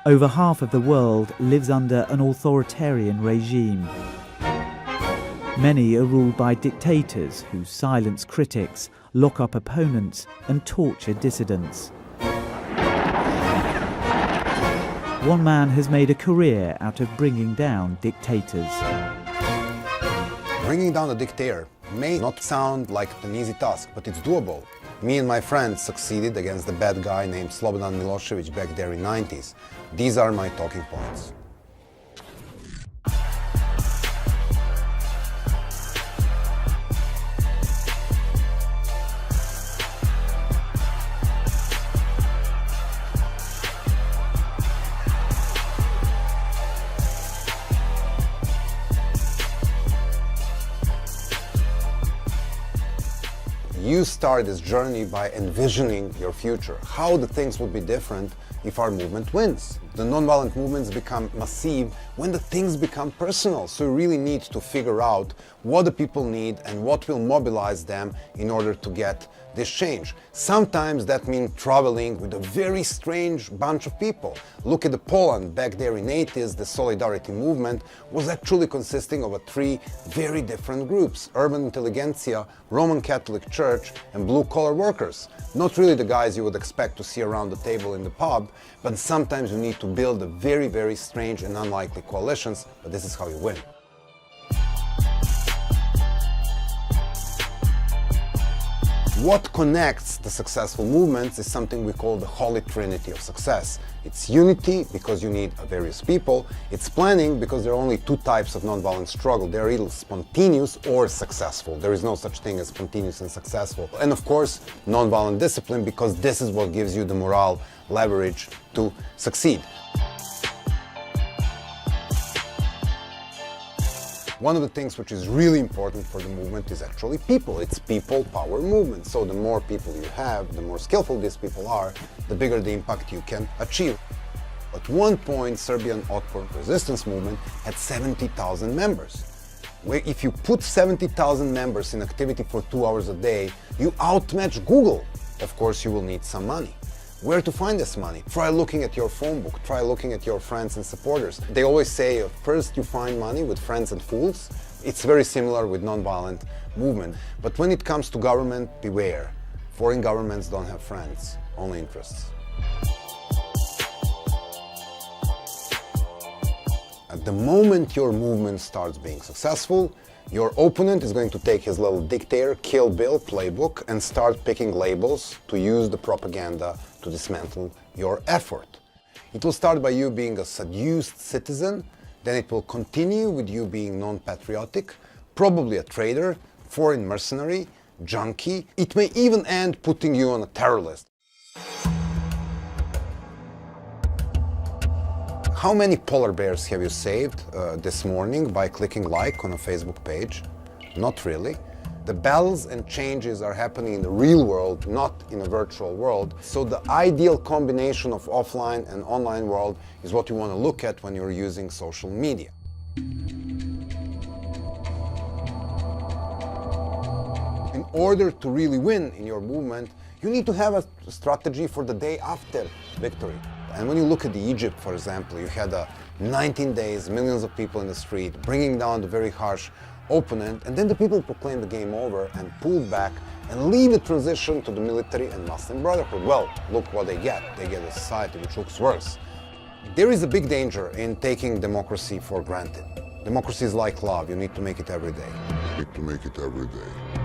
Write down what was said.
Over half of the world lives under an authoritarian regime. Many are ruled by dictators who silence critics, lock up opponents and torture dissidents. One man has made a career out of bringing down dictators. Bringing down a dictator may not sound like an easy task, but it's doable. Me and my friends succeeded against the bad guy named Slobodan Milosevic back there in the 90s. These are my talking points. You start this journey by envisioning your future, how the things would be different if our movement wins. The non-violent movements become massive when the things become personal, so you really need to figure out what the people need and what will mobilize them in order to get this change. Sometimes that means traveling with a very strange bunch of people. Look at Poland back there in the 80s. The Solidarity movement was actually consisting of three very different groups: urban intelligentsia, Roman Catholic Church and blue-collar workers. Not really the guys you would expect to see around the table in the pub, but sometimes you need to build a very, very strange and unlikely coalitions, but this is how you win. What connects the successful movements is something we call the holy trinity of success. It's unity, because you need various people. It's planning, because there are only two types of nonviolent struggle. They're either spontaneous or successful. There is no such thing as spontaneous and successful. And of course, nonviolent discipline, because this is what gives you the morale leverage to succeed. One of the things which is really important for the movement is actually people. It's people power movement. So the more people you have, the more skillful these people are, the bigger the impact you can achieve. At one point, Serbian Otpor resistance movement had 70,000 members. Where if you put 70,000 members in activity for 2 hours a day, you outmatch Google. Of course, you will need some money. Where to find this money? Try looking at your phone book, try looking at your friends and supporters. They always say, first you find money with friends and fools. It's very similar with nonviolent movement. But when it comes to government, beware. Foreign governments don't have friends, only interests. At the moment your movement starts being successful, your opponent is going to take his little dictator, Kill Bill playbook and start picking labels to use the propaganda to dismantle your effort. It will start by you being a seduced citizen, then it will continue with you being non-patriotic, probably a traitor, foreign mercenary, junkie. It may even end putting you on a terror list. How many polar bears have you saved this morning by clicking like on a Facebook page? Not really. The battles and changes are happening in the real world, not in a virtual world. So the ideal combination of offline and online world is what you want to look at when you're using social media. In order to really win in your movement, you need to have a strategy for the day after victory. And when you look at Egypt, for example, you had 19 days, millions of people in the street, bringing down the very harsh opponent, and then the people proclaimed the game over and pulled back and lead the transition to the military and Muslim Brotherhood. Well, look what they get. They get a society which looks worse. There is a big danger in taking democracy for granted. Democracy is like love. You need to make it every day. You need to make it every day.